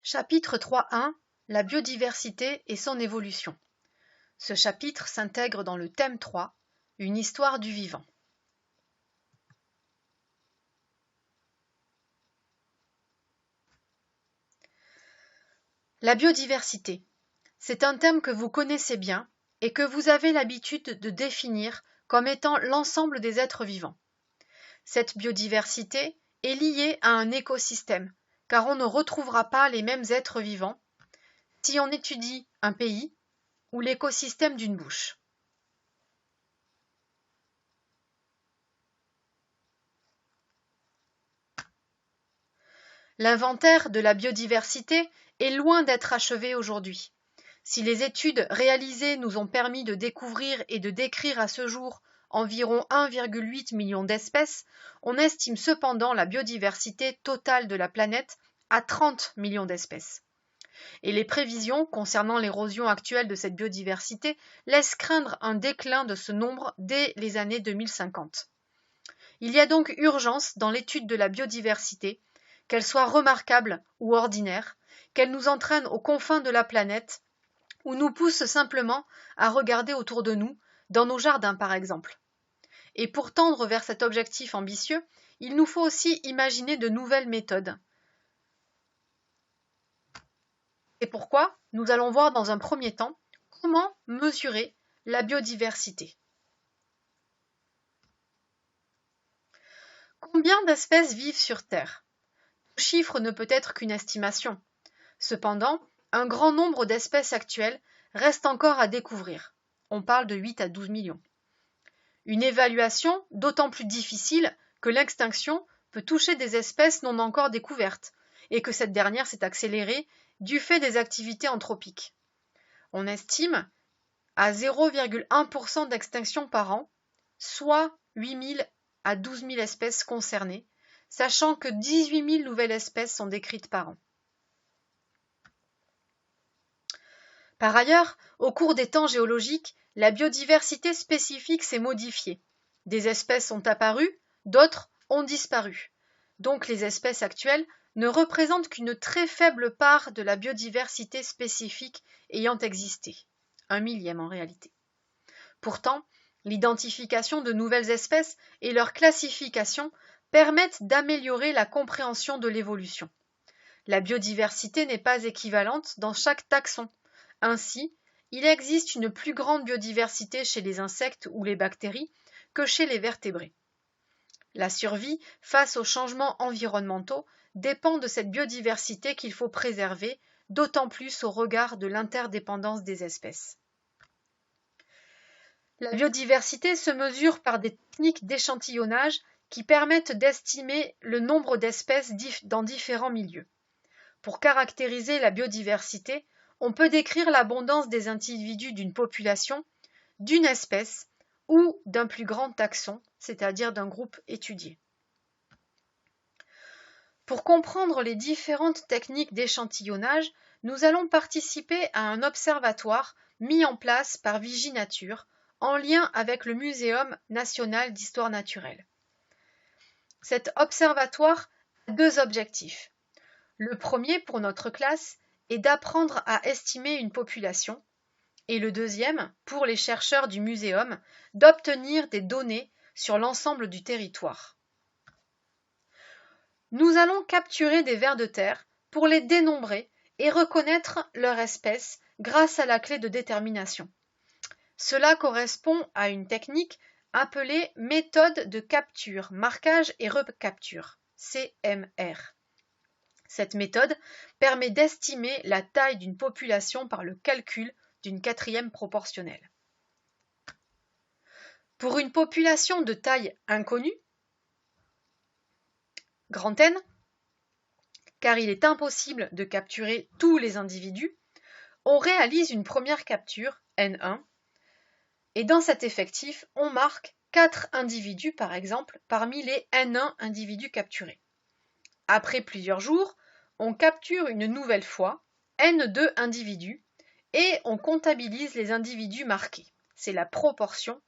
Chapitre 3.1 La biodiversité et son évolution. Ce chapitre s'intègre dans le thème 3, une histoire du vivant. La biodiversité, c'est un thème que vous connaissez bien et que vous avez l'habitude de définir comme étant l'ensemble des êtres vivants. Cette biodiversité est liée à un écosystème, car on ne retrouvera pas les mêmes êtres vivants si on étudie un pays ou l'écosystème d'une bouche. L'inventaire de la biodiversité est loin d'être achevé aujourd'hui. Si les études réalisées nous ont permis de découvrir et de décrire à ce jour environ 1,8 million d'espèces, on estime cependant la biodiversité totale de la planète à 30 millions d'espèces. Et les prévisions concernant l'érosion actuelle de cette biodiversité laissent craindre un déclin de ce nombre dès les années 2050. Il y a donc urgence dans l'étude de la biodiversité, qu'elle soit remarquable ou ordinaire, qu'elle nous entraîne aux confins de la planète ou nous pousse simplement à regarder autour de nous, dans nos jardins par exemple. Et pour tendre vers cet objectif ambitieux, il nous faut aussi imaginer de nouvelles méthodes. Et pourquoi nous allons voir dans un premier temps comment mesurer la biodiversité. Combien d'espèces vivent sur Terre? Ce chiffre ne peut être qu'une estimation. Cependant, un grand nombre d'espèces actuelles reste encore à découvrir. On parle de 8 à 12 millions. Une évaluation d'autant plus difficile que l'extinction peut toucher des espèces non encore découvertes et que cette dernière s'est accélérée du fait des activités anthropiques. On estime à 0,1% d'extinction par an, soit 8 000 à 12 000 espèces concernées, sachant que 18 000 nouvelles espèces sont décrites par an. Par ailleurs, au cours des temps géologiques, la biodiversité spécifique s'est modifiée. Des espèces sont apparues, d'autres ont disparu. Donc les espèces actuelles ne représentent qu'une très faible part de la biodiversité spécifique ayant existé, 1/1000 en réalité. Pourtant, l'identification de nouvelles espèces et leur classification permettent d'améliorer la compréhension de l'évolution. La biodiversité n'est pas équivalente dans chaque taxon. Ainsi, il existe une plus grande biodiversité chez les insectes ou les bactéries que chez les vertébrés. La survie face aux changements environnementaux dépend de cette biodiversité qu'il faut préserver, d'autant plus au regard de l'interdépendance des espèces. La biodiversité se mesure par des techniques d'échantillonnage qui permettent d'estimer le nombre d'espèces dans différents milieux. Pour caractériser la biodiversité, on peut décrire l'abondance des individus d'une population, d'une espèce ou d'un plus grand taxon, c'est-à-dire d'un groupe étudié. Pour comprendre les différentes techniques d'échantillonnage, nous allons participer à un observatoire mis en place par Viginature en lien avec le Muséum national d'histoire naturelle. Cet observatoire a deux objectifs. Le premier pour notre classe est d'apprendre à estimer une population et le deuxième, pour les chercheurs du muséum, d'obtenir des données sur l'ensemble du territoire. Nous allons capturer des vers de terre pour les dénombrer et reconnaître leur espèce grâce à la clé de détermination. Cela correspond à une technique appelée méthode de capture, marquage et recapture, CMR. Cette méthode permet d'estimer la taille d'une population par le calcul d'une quatrième proportionnelle. Pour une population de taille inconnue, grand N, car il est impossible de capturer tous les individus, on réalise une première capture, N1, et dans cet effectif, on marque 4 individus par exemple parmi les N1 individus capturés. Après plusieurs jours, on capture une nouvelle fois N2 individus et on comptabilise les individus marqués. C'est la proportion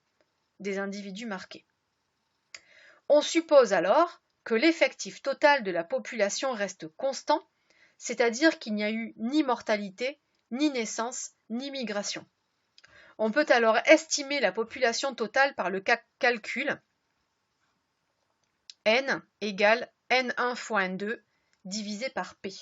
des individus marqués. On suppose alors que l'effectif total de la population reste constant, c'est-à-dire qu'il n'y a eu ni mortalité, ni naissance, ni migration. On peut alors estimer la population totale par le calcul n égale n1 fois n2 divisé par p.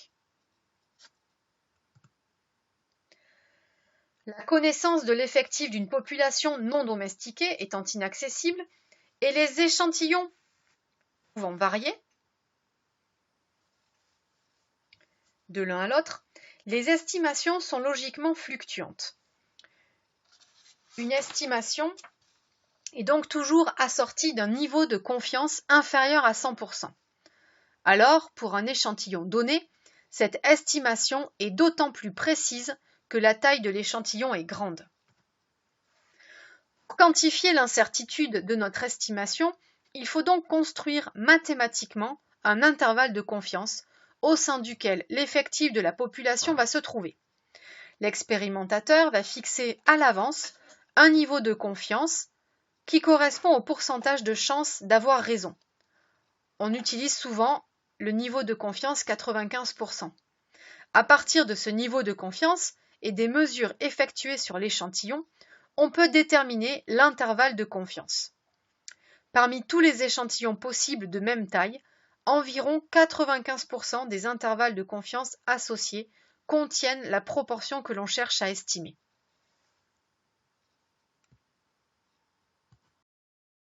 La connaissance de l'effectif d'une population non domestiquée étant inaccessible, et les échantillons pouvant varier de l'un à l'autre, les estimations sont logiquement fluctuantes. Une estimation est donc toujours assortie d'un niveau de confiance inférieur à 100%. Alors, pour un échantillon donné, cette estimation est d'autant plus précise que la taille de l'échantillon est grande. Pour quantifier l'incertitude de notre estimation, il faut donc construire mathématiquement un intervalle de confiance au sein duquel l'effectif de la population va se trouver. L'expérimentateur va fixer à l'avance un niveau de confiance qui correspond au pourcentage de chance d'avoir raison. On utilise souvent le niveau de confiance 95%. À partir de ce niveau de confiance et des mesures effectuées sur l'échantillon, on peut déterminer l'intervalle de confiance. Parmi tous les échantillons possibles de même taille, environ 95% des intervalles de confiance associés contiennent la proportion que l'on cherche à estimer.